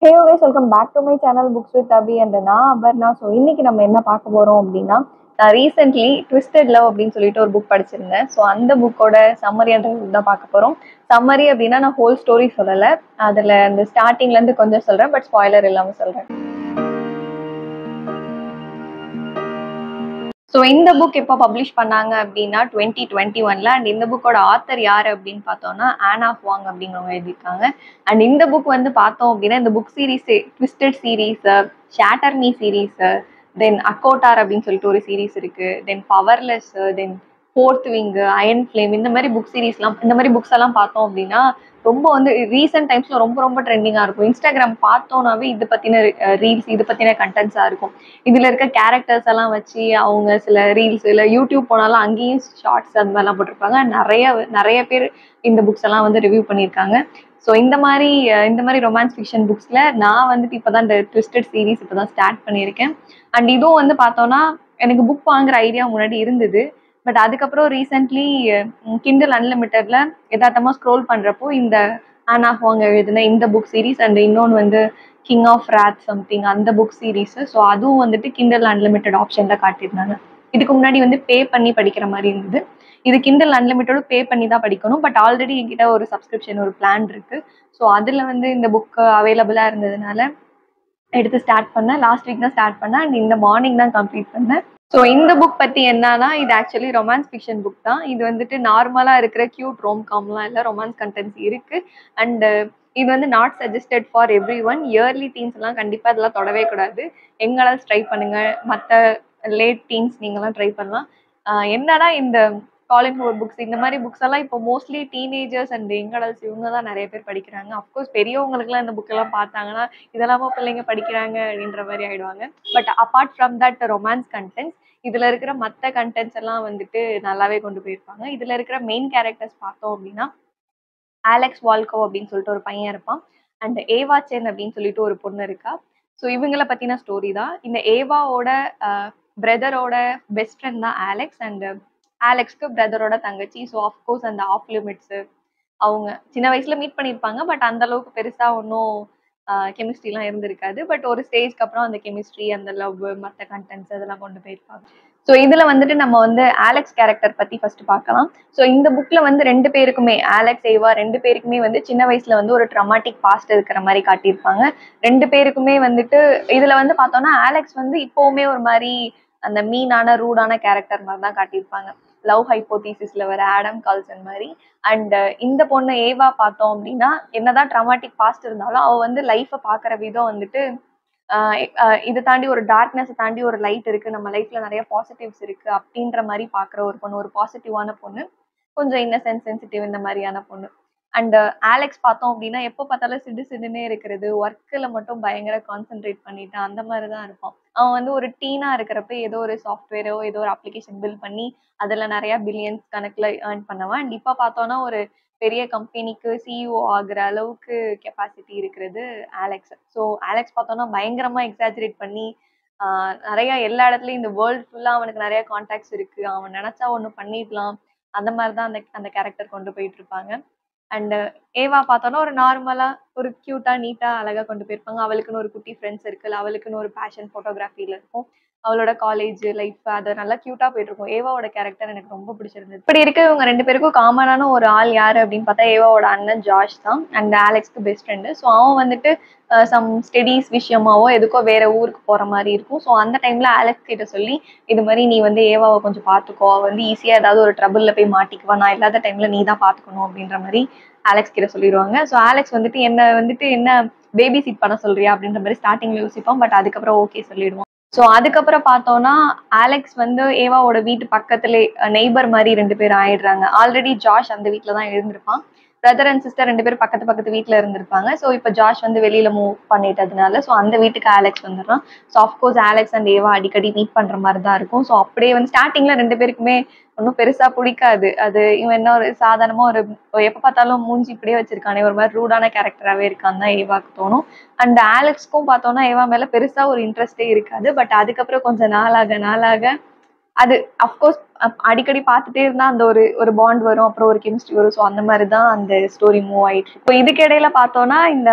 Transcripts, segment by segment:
Hey guys, welcome back to my channel Books with Abhi and நான் Aparna. So இன்னைக்கு நம்ம என்ன பார்க்க போறோம் அப்படின்னா, நான் ரீசென்ட்லி ட்விஸ்டட் லவ் அப்படின்னு சொல்லிட்டு ஒரு புக் படிச்சிருந்தேன். ஸோ அந்த புக்கோட சம்மரி அண்ட் ரிவ்யூ தான் பார்க்க போறோம். சம்மரி அப்படின்னா நான் ஹோல் ஸ்டோரி சொல்லலை, அதில் அந்த ஸ்டார்டிங்ல இருந்து கொஞ்சம் சொல்றேன், பட் ஸ்பாய்லர் இல்லாமல் சொல்றேன். ஸோ இந்த புக் எப்போ பப்ளிஷ் பண்ணாங்க அப்படின்னா 2021 அண்ட் இந்த புக்கோட ஆத்தர் யார் அப்படின்னு பார்த்தோம்னா ஆனா ஹுவாங் அப்படிங்கிறவங்க எழுதியிருக்காங்க. அண்ட் இந்த புக் வந்து பார்த்தோம் அப்படின்னா இந்த book series Twisted series, Shatter Me series, then ACOTAR அப்படின்னு சொல்லிட்டு ஒரு சீரீஸ் இருக்கு, then Powerless, then Fourth Wing, Iron Flame, இந்த மாதிரி புக் சீரீஸ்லாம், இந்த மாதிரி புக்ஸ் எல்லாம் பார்த்தோம் அப்படின்னா ரொம்ப வந்து ரீசெண்ட் டைம்ஸ்ல ரொம்ப ரொம்ப ட்ரெண்டிங்காக இருக்கும். இன்ஸ்டாகிராம் பார்த்தோன்னாவே இது பற்றின ரீல்ஸ், இது பற்றின கண்டென்ட்ஸாக இருக்கும். இதில் இருக்க கேரக்டர்ஸ் எல்லாம் வச்சு அவங்க சில ரீல்ஸ், இல்லை யூடியூப் போனாலும் அங்கேயும் ஷார்ட்ஸ் அந்த மாதிரிலாம் போட்டிருப்பாங்க. நிறைய பேர் இந்த புக்ஸ் எல்லாம் வந்து ரிவ்யூ பண்ணியிருக்காங்க. ஸோ இந்த மாதிரி ரொமான்ஸ் ஃபிக்ஷன் புக்ஸில் நான் வந்துட்டு இப்போ தான் இந்த ட்விஸ்டட் சீரீஸ் இப்போ தான் ஸ்டார்ட் பண்ணியிருக்கேன். அண்ட் இதுவும் வந்து பார்த்தோன்னா எனக்கு புக் வாங்குற ஐடியா முன்னாடி இருந்தது. பட் அதுக்கப்புறம் ரீசெண்ட்லி கிண்டல் அன்லிமிட்டட்ல யதார்த்தமாக ஸ்க்ரோல் பண்ணுறப்போ இந்த ஆனா ஹுவாங் எழுதின இந்த புக் சீரீஸ் அண்ட் இன்னொன்று வந்து கிங் ஆஃப் ராத் சம்திங் அந்த புக் சீரீஸ், ஸோ அதுவும் வந்துட்டு கிண்டல் அன்லிமிட்டட் ஆப்ஷன்ல காட்டியிருந்தாங்க. இதுக்கு முன்னாடி வந்து பே பண்ணி படிக்கிற மாதிரி இருந்தது. இது கிண்டல் அன்லிமிட்டடும் பே பண்ணி தான் படிக்கணும். பட் ஆல்ரெடி என்கிட்ட ஒரு சப்ஸ்கிரிப்ஷன் ஒரு பிளான் இருக்கு. ஸோ அதில் வந்து இந்த புக் அவைலபிளாக இருந்ததுனால எடுத்து ஸ்டார்ட் பண்ணேன். லாஸ்ட் வீக் தான் ஸ்டார்ட் பண்ணேன் அண்ட் இந்த மார்னிங் தான் கம்ப்ளீட் பண்ணேன். ஸோ இந்த புக் பற்றி என்னன்னா, இது ஆக்சுவலி ரொமான்ஸ் ஃபிக்ஷன் புக் தான். இது வந்துட்டு நார்மலாக இருக்கிற கியூட் ரோம்காம்லாம் இல்லை, ரொமான்ஸ் கண்டென்ட்ஸ் இருக்கு. அண்ட் இது வந்து not suggested for everyone. Early டீன்ஸ்லாம் கண்டிப்பாக இதெல்லாம் தொடவே கூடாது. எங்களால் ட்ரை பண்ணுங்க, மற்ற லேட் டீன்ஸ் நீங்களாம் ட்ரை பண்ணலாம். என்னன்னா இந்த காலின் ஹோவர் புக்ஸ் இந்த மாதிரி புக்ஸ் எல்லாம் இப்போ mostly teenagers and young adults இவங்க தான் நிறைய பேர் படிக்கிறாங்க. அஃப்கோர்ஸ் பெரியவங்களுக்குலாம் இந்த புக்கெல்லாம் பார்த்தாங்கன்னா இதெல்லாமா பிள்ளைங்க படிக்கிறாங்க அப்படின்ற மாதிரி ஆயிடுவாங்க. But apart from that romance contents, இதில் இருக்கிற மற்ற கண்டென்ட்ஸ் எல்லாம் வந்துட்டு நல்லாவே கொண்டு போயிருப்பாங்க. இதில் இருக்கிற மெயின் கேரக்டர்ஸ் பார்த்தோம் அப்படின்னா ஆலெக்ஸ் வால்கோ அப்படின்னு சொல்லிட்டு ஒரு பையன் இருப்பான். அண்ட் ஏவா சென் அப்படின்னு சொல்லிட்டு ஒரு பொண்ணு இருக்கா. ஸோ இவங்களை பற்றின ஸ்டோரி தான். இந்த ஏவாவோட பிரதரோட பெஸ்ட் ஃப்ரெண்ட் தான் ஆலெக்ஸ். அண்ட் ஆலெக்ஸ்க்கு பிரதரோட தங்கச்சி. ஸோ ஆஃப்கோர்ஸ் அந்த ஆஃப் லிமிட்ஸு அவங்க சின்ன வயசுல மீட் பண்ணியிருப்பாங்க. பட் அந்த அளவுக்கு பெருசாக ஒன்றும் கெமிஸ்ட்ரிலாம் இருந்திருக்காது. பட் ஒரு ஸ்டேஜ்க்கு அப்புறம் அந்த கெமிஸ்ட்ரி, அந்த லவ், மற்ற கண்டென்ட்ஸ் அதெல்லாம் கொண்டு போயிருப்பாங்க. ஸோ இதில் வந்துட்டு நம்ம வந்து ஆலெக்ஸ் கேரக்டர் பற்றி ஃபர்ஸ்ட் பார்க்கலாம். ஸோ இந்த புக்கில் வந்து ரெண்டு பேருக்குமே, ஆலெக்ஸ் ஏவா ரெண்டு பேருக்குமே வந்து சின்ன வயசுல வந்து ஒரு ட்ராமாட்டிக் பாஸ்ட் இருக்கிற மாதிரி காட்டியிருப்பாங்க. ரெண்டு பேருக்குமே வந்துட்டு இதில் வந்து பார்த்தோம்னா ஆலெக்ஸ் வந்து இப்போவுமே ஒரு மாதிரி அந்த மீனான ரூடான கேரக்டர் மாதிரி தான் காட்டியிருப்பாங்க. லவ் ஹைப்போதீசிஸ்ல வர ஆடம் கால்சன் மாதிரி. அண்ட் இந்த பொண்ணு ஏவா பார்த்தோம் அப்படின்னா என்னதான் ட்ராமாட்டிக் பாஸ்ட் இருந்தாலும் அவள் வந்து லைஃப்பை பார்க்குற விதம் வந்துட்டு இதை தாண்டி ஒரு டார்க்னஸை தாண்டி ஒரு லைட் இருக்கு, நம்ம லைஃப்ல நிறைய பாசிட்டிவ்ஸ் இருக்கு அப்படின்ற மாதிரி பார்க்குற ஒரு பொண்ணு, ஒரு பாசிட்டிவான பொண்ணு, கொஞ்சம் இன்னசென்ட், சென்சிட்டிவ், இந்த மாதிரியான பொண்ணு. அண்ட் ஆலெக்ஸ் பார்த்தோம் அப்படின்னா எப்போ பார்த்தாலும் சிடு சிடுன்னே இருக்கிறது, ஒர்க்கில் மட்டும் பயங்கர கான்சென்ட்ரேட் பண்ணிட்டு அந்த மாதிரி தான் இருப்பான். அவன் வந்து ஒரு டீனாக இருக்கிறப்ப ஏதோ ஒரு சாஃப்ட்வேரோ ஏதோ ஒரு அப்ளிகேஷன் பில்ட் பண்ணி அதில் நிறையா பில்லியன்ஸ் கணக்கில் ஏர்ன் பண்ணுவான். அண்ட் இப்போ பார்த்தோன்னா ஒரு பெரிய கம்பெனிக்கு சிஇஓ ஆகுற அளவுக்கு கெப்பாசிட்டி இருக்கிறது ஆலெக்ஸ். ஸோ ஆலெக்ஸ் பார்த்தோன்னா பயங்கரமாக எக்ஸாஜரேட் பண்ணி நிறைய எல்லா இடத்துலையும் இந்த வேர்ல்டு ஃபுல்லாக அவனுக்கு நிறைய கான்டாக்ட்ஸ் இருக்குது, அவன் நினச்சா ஒன்று பண்ணிடலாம், அந்த மாதிரி தான் அந்த கேரக்டர் கொண்டு போயிட்டு இருப்பாங்க. அண்ட் ஏவா பார்த்தோன்னா ஒரு நார்மலாக ஒரு க்யூட்டாக நீட்டாக அழகாக கொண்டு போயிருப்பாங்க. அவளுக்குன்னு ஒரு குட்டி ஃப்ரெண்ட்ஸ் இருக்குல்ல, அவளுக்குன்னு ஒரு பேஷன் ஃபோட்டோகிராஃபியில் இருக்கும். அவளோட காலேஜ் லைஃப் அது நல்லா க்யூட்டாக போயிட்டு இருக்கும். ஏவாவோட கேரக்டர் எனக்கு ரொம்ப பிடிச்சிருந்தது. இப்படி இருக்க இவங்க ரெண்டு பேருக்கும் காமனான ஒரு ஆள் யார் அப்படின்னு பார்த்தா ஏவாவோட அண்ணன் ஜாஷ் தான். அண்ட் ஆலெக்ஸ்க்கு பெஸ்ட் ஃப்ரெண்டு. ஸோ அவன் வந்துட்டு சம் ஸ்டடீஸ் விஷயமாவோ எதுக்கோ வேற ஊருக்கு போகிற மாதிரி இருக்கும். ஸோ அந்த டைமில் ஆலெக்ஸ் கிட்ட சொல்லி இது மாதிரி நீ வந்து ஏவாவை கொஞ்சம் பார்த்துக்கோ, வந்து ஈஸியாக ஏதாவது ஒரு ட்ரபிளில் போய் மாட்டிக்குவா, நான் இல்லாத டைமில் நீ தான் பார்த்துக்கணும் அப்படின்ற மாதிரி ஆலெக்ஸ் கிட்ட சொல்லிடுவாங்க. ஸோ ஆலெக்ஸ் வந்துட்டு என்ன பேபி சீட் பண்ண சொல்றியா அப்படின்ற மாதிரி ஸ்டார்டிங்ல யோசிப்பான். பட் அதுக்கப்புறம் ஓகே சொல்லிடுவான். ஸோ அதுக்கப்புறம் பார்த்தோன்னா ஆலெக்ஸ் வந்து ஏவாவோட வீட்டு பக்கத்துலேயே நெய்பர் மாதிரி ரெண்டு பேரும் ஆயிடுறாங்க. ஆல்ரெடி ஜாஷ் அந்த வீட்டில் தான் இருந்திருப்பான். பிரதர் அண்ட் சிஸ்டர் ரெண்டு பேரும் பக்கத்து வீட்டில் இருந்திருப்பாங்க. ஸோ இப்போ ஜாஷ் வந்து வெளியில மூவ் பண்ணிட்டதுனால ஸோ அந்த வீட்டுக்கு ஆலெக்ஸ் வந்துடுறான். ஸோ ஆஃப்கோர்ஸ் ஆலெக்ஸ் அண்ட் ஏவா அடிக்கடி மீட் பண்ணுற மாதிரி தான் இருக்கும். ஸோ அப்படியே வந்து ஸ்டார்டிங்ல ரெண்டு பேருக்குமே ஒன்றும் பெருசா பிடிக்காது. அது இவன் என்ன ஒரு சாதாரணமா ஒரு எப்போ பார்த்தாலும் மூஞ்சி இப்படியே வச்சிருக்கானே, ஒரு மாதிரி ரூடான கேரக்டராகவே இருக்கான்னு தான் ஏவாக்கு தோணும். அண்ட் ஆலெக்ஸ்க்கும் பார்த்தோன்னா ஏவா மேல பெருசா ஒரு இன்ட்ரெஸ்டே இருக்காது. பட் அதுக்கப்புறம் கொஞ்சம் நாளாக அது அஃப்கோர்ஸ் அடிக்கடி பார்த்துட்டே இருந்தா அந்த ஒரு பாண்ட் வரும், அப்புறம் ஒரு கெமிஸ்ட்ரி வரும். ஸோ அந்த மாதிரி தான் அந்த ஸ்டோரி மூவ் ஆயிட்டு இருக்கும். இப்போ இதுக்கு இடையில பார்த்தோன்னா இந்த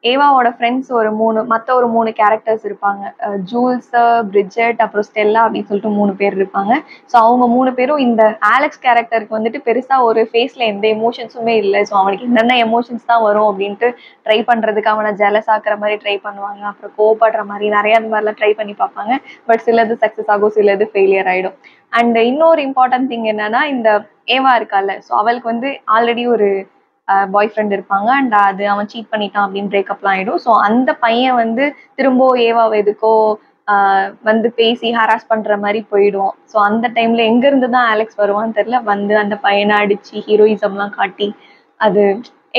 ஏவாவோட ஃப்ரெண்ட்ஸ் ஒரு 3 கேரக்டர்ஸ் இருப்பாங்க. ஜூல்ஸ், பிரிட்ஜெட், அப்புறம் ஸ்டெல்லா அப்படின்னு சொல்லிட்டு 3 பேர் இருப்பாங்க. ஸோ அவங்க 3 பேரும் இந்த ஆலெக்ஸ் கேரக்டருக்கு வந்துட்டு பெருசா ஒரு ஃபேஸ்ல எந்த எமோஷன்ஸுமே இல்ல. ஸோ அவனுக்கு என்னென்ன எமோஷன்ஸ் தான் வரும் அப்படின்ட்டு ட்ரை பண்றதுக்கு அவன ஜெலஸ் ஆக்குற மாரி ட்ரை பண்ணுவாங்க. அப்புறம் கோவப்படுற மாரி நெறைய அந்த மாரிலாம் ட்ரை பண்ணி பார்ப்பாங்க. பட் சிலது சக்சஸ் ஆகும், சிலது ஃபெயிலியர் ஆயிடும். அண்ட் இன்னொரு இம்பார்ட்டன்ட் திங் என்னன்னா, இந்த ஏவா இருக்கால்ல, ஸோ அவளுக்கு வந்து ஆல்ரெடி ஒரு பாய் ஃப்ரெண்ட் இருப்பாங்க. அண்ட் அது அவன் சீட் பண்ணிட்டான் அப்படின்னு பிரேக்கப்லாம் ஆயிடும். ஸோ அந்த பையன் வந்து திரும்பவும் ஏவாவை எதுக்கோ வந்து பேசி ஹராஸ் பண்ற மாதிரி போயிடும். ஸோ அந்த டைம்ல எங்க இருந்து தான் ஆலெக்ஸ் வருவான்னு தெரியல, வந்து அந்த பையனை அடிச்சு ஹீரோயிசம்லாம் காட்டி அது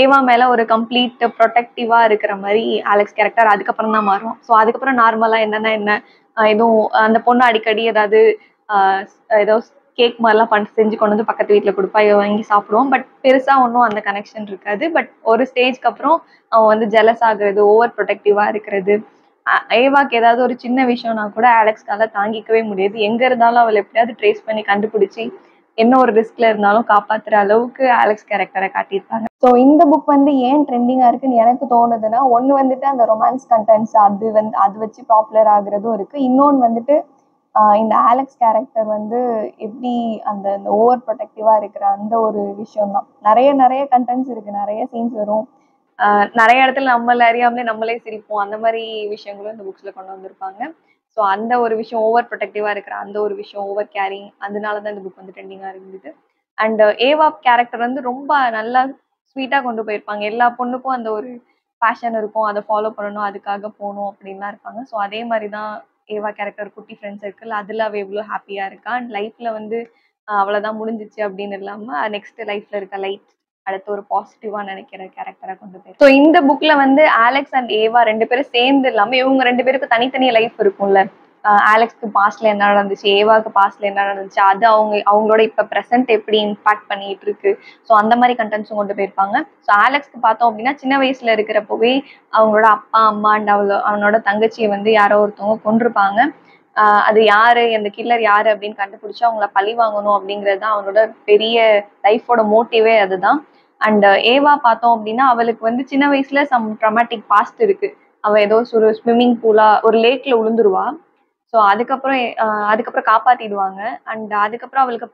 ஏவா மேல ஒரு கம்ப்ளீட் ப்ரொடெக்டிவா இருக்கிற மாதிரி ஆலெக்ஸ் கேரக்டர் அதுக்கப்புறம் தான் மாறும். ஸோ அதுக்கப்புறம் நார்மலா என்னன்னா என்ன, எதுவும் அந்த பொண்ணு அடிக்கடி ஏதாவது ஆஹ் ஏதோ கேக் மாதிரிலாம் செஞ்சு கொண்டு வந்து பக்கத்து வீட்டில் கொடுப்பா, இவ வாங்கி சாப்பிடுவோம். பட் பெருசா ஒன்றும் அந்த கனெக்ஷன் இருக்காது. பட் ஒரு ஸ்டேஜ்க்கு அப்புறம் அவன் வந்து ஜெலஸ் ஆகுறது, ஓவர் ப்ரொடெக்டிவா இருக்கிறது. ஏவாக்கு ஏதாவது ஒரு சின்ன விஷயம்னா கூட ஆலெக்ஸ்கால தாங்கிக்கவே முடியாது. எங்க இருந்தாலும் அவளை எப்படியாவது ட்ரேஸ் பண்ணி கண்டுபிடிச்சி என்ன ஒரு ரிஸ்க்ல இருந்தாலும் காப்பாத்துற அளவுக்கு ஆலெக்ஸ் கேரக்டரை காட்டியிருப்பாங்க. ஸோ இந்த புக் வந்து ஏன் ட்ரெண்டிங்கா இருக்குன்னு எனக்கு தோணுதுன்னா, ஒன்று வந்துட்டு அந்த ரொமான்ஸ் கண்டென்ட்ஸ் அது வச்சு பாப்புலர் ஆகுறதும் இருக்கு. இன்னொன்று வந்துட்டு இந்த ஆலெக்ஸ் கேரக்டர் வந்து எப்படி அந்த அந்த ஓவர் ப்ரொடெக்டிவா இருக்கிற அந்த ஒரு விஷயம் தான். நிறைய நிறைய கண்டென்ட்ஸ் இருக்கு, நிறைய சீன்ஸ் வரும். நிறைய இடத்துல நம்மள அறியாமலே நம்மளே சிரிப்போம். அந்த மாதிரி விஷயங்களும் இந்த புக்ஸ்ல கொண்டு வந்திருப்பாங்க. ஸோ அந்த ஒரு விஷயம் ஓவர் ப்ரொடெக்டிவா இருக்கிற அந்த ஒரு விஷயம், ஓவர் கேரிங், அதனால தான் இந்த புக் வந்து ட்ரெண்டிங்கா இருந்தது. அண்ட் ஏவா கேரக்டர் வந்து ரொம்ப நல்லா ஸ்வீட்டா கொண்டு போயிருப்பாங்க. எல்லா பொண்ணுக்கும் அந்த ஒரு பேஷன் இருக்கும், அதை ஃபாலோ பண்ணணும், அதுக்காக போகணும் அப்படின்லாம் இருப்பாங்க. ஸோ அதே மாதிரி தான் ஏவா கேரக்டர் குட்டி ஃப்ரெண்ட்ஸ் இருக்குல்ல, அதுல அவ எவ்வளோ ஹாப்பியா இருக்கா. அண்ட் லைஃப்ல வந்து அவ்வளவுதான் முடிஞ்சிச்சு அப்படின்னு இல்லாம நெக்ஸ்ட் லைஃப்ல இருக்க லைட் அடுத்து ஒரு பாசிட்டிவா நினைக்கிற கேரக்டரா கொண்டு போய். ஸோ இந்த புக்ல வந்து ஆலெக்ஸ் அண்ட் ஏவா 2 பேரும் சேர்ந்து இல்லாம இவங்க 2 பேருக்கு தனித்தனி லைஃப் இருக்கும்ல. ஆலெக்ஸ்க்கு பாஸ்ட்ல என்ன நடந்துச்சு, ஏவாக்கு பாஸ்ட்ல என்ன நடந்துச்சு, அது அவங்களோட இப்ப பிரசன்ட் எப்படி இம்பாக்ட் பண்ணிட்டு இருக்கு. ஸோ அந்த மாதிரி கண்டென்ட்ஸும் கொண்டு போயிருப்பாங்க. ஸோ ஆலெக்ஸ்க்கு பார்த்தோம் அப்படின்னா சின்ன வயசுல இருக்கிறப்பவே அவங்களோட அப்பா அம்மா அண்ட் அவனோட தங்கச்சியை வந்து யாரோ ஒருத்தவங்க கொண்டிருப்பாங்க. அது யாரு, அந்த கில்லர் யாரு அப்படின்னு கண்டுபிடிச்சு அவங்கள பழி வாங்கணும் அப்படிங்கிறது தான் அவனோட பெரிய லைஃபோட மோட்டிவே அதுதான். அண்ட் ஏவா பார்த்தோம் அப்படின்னா அவளுக்கு வந்து சின்ன வயசுல சம் ட்ரமாட்டிக் பாஸ்ட் இருக்கு. அவ ஏதோ ஒரு ஸ்விம்மிங் பூலா ஒரு லேக்ல விழுந்துருவா. ஸோ அதுக்கப்புறம் காப்பாத்திடுவாங்க. அண்ட் அதுக்கப்புறம் அவளுக்கு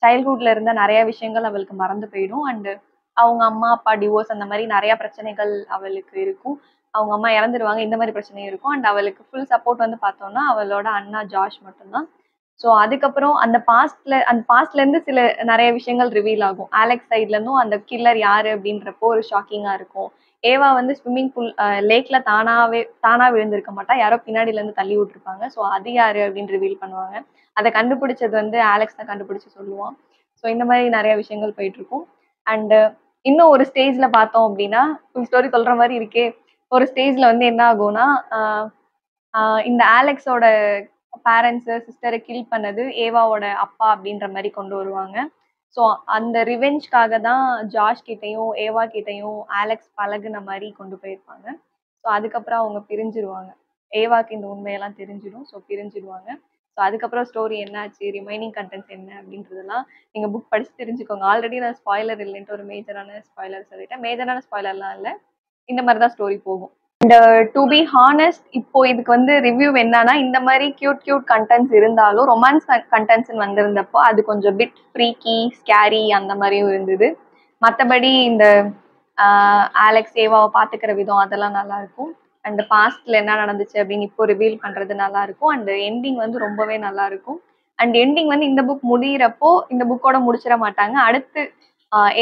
சைல்ட்ஹுட்ல இருந்த நிறைய விஷயங்கள் அவளுக்கு மறந்து போயிடும். அண்ட் அவங்க அம்மா அப்பா டிவோர்ஸ் அந்த மாதிரி நிறைய பிரச்சனைகள் அவளுக்கு இருக்கும். அவங்க அம்மா இறந்துருவாங்க, இந்த மாதிரி பிரச்சனையும் இருக்கும். அண்ட் அவளுக்கு ஃபுல் சப்போர்ட் வந்து பார்த்தோம்னா அவளோட அண்ணா ஜாஷ் மட்டும்தான். ஸோ அதுக்கப்புறம் அந்த பாஸ்ட்ல இருந்து சில நிறைய விஷயங்கள் ரிவீல் ஆகும். ஆலெக்ஸ் சைட்ல இருந்தும் அந்த கில்லர் யாரு அப்படின்றப்போ ஒரு ஷாக்கிங்கா இருக்கும். ஏவா வந்து ஸ்விம்மிங் பூல் லேக்ல தானா விழுந்திருக்க மாட்டா, யாரோ பின்னாடில இருந்து தள்ளி விட்டுருப்பாங்க. ஸோ அது யாரு அப்படின்னு ரிவீல் பண்ணுவாங்க. அதை கண்டுபிடிச்சது வந்து ஆலெக்ஸ் தான் கண்டுபிடிச்சு சொல்லுவான். ஸோ இந்த மாதிரி நிறைய விஷயங்கள் போயிட்டு இருக்கும். அண்ட் இன்னும் ஒரு ஸ்டேஜ்ல பார்த்தோம் அப்படின்னா, ஃபுல் ஸ்டோரி சொல்ற மாதிரி இருக்கே. ஒரு ஸ்டேஜ்ல வந்து என்ன ஆகும்னா, இந்த ஆலெக்ஸோட பேரண்ட்ஸ் சிஸ்டரை கில் பண்ணது ஏவாவோட அப்பா அப்படின்ற மாதிரி கொண்டு வருவாங்க. ஸோ அந்த ரிவெஞ்ச்காக தான் ஜாஷ் கிட்டையும் ஏவா கிட்டையும் ஆலெக்ஸ் பழகுன மாதிரி கொண்டு போயிருப்பாங்க. ஸோ அதுக்கப்புறம் அவங்க பிரிஞ்சிருவாங்க. ஏவாக்கு இந்த உண்மையெல்லாம் தெரிஞ்சிடும். ஸோ பிரிஞ்சிடுவாங்க. ஸோ அதுக்கப்புறம் ஸ்டோரி என்னாச்சு, ரிமைனிங் கண்டென்ட்ஸ் என்ன அப்படின்றதெல்லாம் நீங்க புக் படிச்சு தெரிஞ்சுக்கோங்க. ஆல்ரெடி நான் ஸ்பாய்லர் இல்லைன்ட்டு ஒரு மேஜரான ஸ்பாய்லர் சொல்லிட்டேன். மேஜரான ஸ்பாய்லர்லாம் இல்லை, இந்த மாதிரி தான் ஸ்டோரி போகும். அண்ட் டு பி ஹானஸ்ட், இப்போ இதுக்கு வந்து ரிவ்யூ என்னன்னா, இந்த மாதிரி கியூட் கியூட் கண்டென்ட்ஸ் இருந்தாலும் ரொமான்ஸ் கண்டென்ட்ஸ் வந்திருந்தப்போ அது கொஞ்சம் பிட் ஃப்ரீக்கி ஸ்கேரி அந்த மாதிரியும் இருந்தது. மற்றபடி இந்த ஆலெக்ஸ் ஏவாவை பார்த்துக்கிற விதம் அதெல்லாம் நல்லா இருக்கும். அண்ட் பாஸ்ட்ல என்ன நடந்துச்சு அப்படின்னு இப்போ ரிவீல் பண்றது நல்லா இருக்கும். அண்ட் எண்டிங் வந்து ரொம்பவே நல்லா இருக்கும். அண்ட் எண்டிங் வந்து இந்த புக் முடியிறப்போ இந்த புக்கோட முடிச்சிட மாட்டாங்க. அடுத்து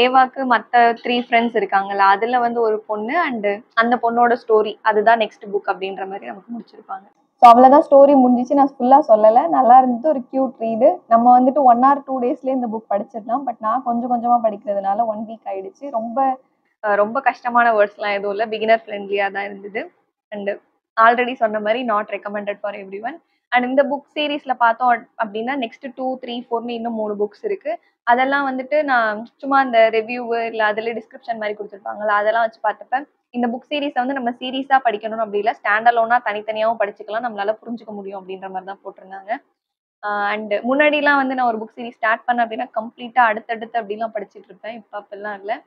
ஏவாக்கு மற்ற 3 ஃப்ரெண்ட்ஸ் இருக்காங்கல்ல, அதுல வந்து ஒரு பொண்ணு அண்ட் அந்த பொண்ணோட ஸ்டோரி அதுதான் நெக்ஸ்ட் புக் அப்படின்ற மாதிரி நமக்கு முடிச்சிருப்பாங்க. ஸோ அவ்வளோதான், ஸ்டோரி முடிஞ்சிச்சு. நான் ஃபுல்லாக சொல்லலை, நல்லா இருந்தது, ஒரு க்யூட் ரீடு. நம்ம வந்துட்டு 1 or 2 டேஸ்லேயே இந்த புக் படிச்சிடலாம். பட் நான் கொஞ்சம் கொஞ்சமாக படிக்கிறதுனால 1 வீக் ஆயிடுச்சு. ரொம்ப ரொம்ப கஷ்டமான வேர்ட்ஸ்லாம் எதுவும் இல்லை, பிகினர் ஃப்ரெண்ட்லியாக தான் இருந்தது. அண்ட் ஆல்ரெடி சொன்ன மாதிரி not recommended for every one. And இந்த புக் சீரீஸ்ல பார்த்தோம் அப்படின்னா நெக்ஸ்ட் 2, 3, 4 இன்னும் 3 புக்ஸ் இருக்கு. அதெல்லாம் வந்துட்டு நான் சும்மா அந்த ரிவ்யூ இல்லை அதில் டிஸ்கிரிப்ஷன் மாதிரி கொடுத்துருப்பாங்களா, அதெல்லாம் வச்சு பார்த்தப்ப இந்த புக் சீரீஸை வந்து நம்ம சீரீஸா படிக்கணும் அப்படி இல்லை, ஸ்டாண்ட் அலோனா தனித்தனியாகவும் படிச்சுக்கலாம், நம்மளால புரிஞ்சுக்க முடியும் அப்படின்ற மாதிரி தான் போட்டிருந்தாங்க. அண்ட் முன்னாடிலாம் வந்து நான் ஒரு புக் சீரீஸ் ஸ்டார்ட் பண்ணேன் அப்படின்னா கம்ப்ளீட்டா அடுத்தடுத்து அப்படிலாம் படிச்சுட்டு இருப்பேன். இப்போ அப்படிலாம் இல்லை.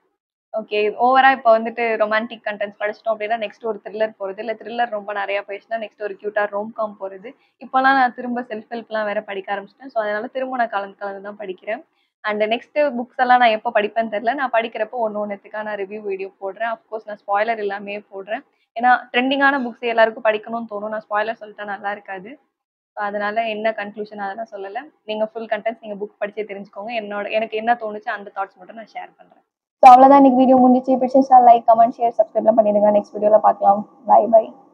ஓகே. ஓவரா இப்ப வந்துட்டு ரொமான்டிக் கன்டென்ட்ஸ் படிச்சிட்டோம் அப்படின்னா, நெக்ஸ்ட் ஒரு த்ரில்லர் போறது. இல்ல த்ரில்லர் ரொம்ப நெறைய போயிருச்சுன்னா, நெக்ஸ்ட் ஒரு கியூட்டா ரோம்காம் போறது. இப்பலாம் நான் திரும்ப செல்ஃப் ஹெல்ப்லாம் வேற படிக்க ஆரம்பிச்சுட்டேன். ஸோ, அதனால திரும்ப நான் கலந்து கலந்து தான் படிக்கிறேன். அண்ட் நெக்ஸ்ட் புக்ஸ் எல்லாம் நான் எப்ப படிப்பேன்னு தெரியல. நான் படிக்கிறப்போ ஒண்ணுத்துக்கா நான் ரிவ்யூ வீடியோ போடுறேன். அஃப்கோர்ஸ் நான் ஸ்பாய்லர் இல்லாமயே போடுறேன். ஏன்னா, ட்ரெண்டிங்கான புக்ஸ் எல்லாருக்கும் படிக்கணும்னு தோணும். நான் ஸ்பாய்லர் சொல்லிட்டா நல்லா இருக்காது. அதனால என்ன கன்க்ளூஷன் அதெல்லாம் சொல்லல. நீங்க ஃபுல் கன்டென்ட்ஸ் நீங்க புக் படிச்சே தெரிஞ்சுக்கோங்க. எனக்கு என்ன தோணுச்சு அந்த தாட்ஸ் மட்டும் நான் ஷேர் பண்றேன். ஸோ அவ்வளோதான் இன்னைக்கு வீடியோ முடிஞ்சிச்சு. பிடிச்சிருந்தா லைக், கமெண்ட், ஷேர், சப்ஸ்கிரைப்லாம் பண்ணிடுங்க. நெக்ஸ்ட் வீடியோல பார்க்கலாம். Bye by.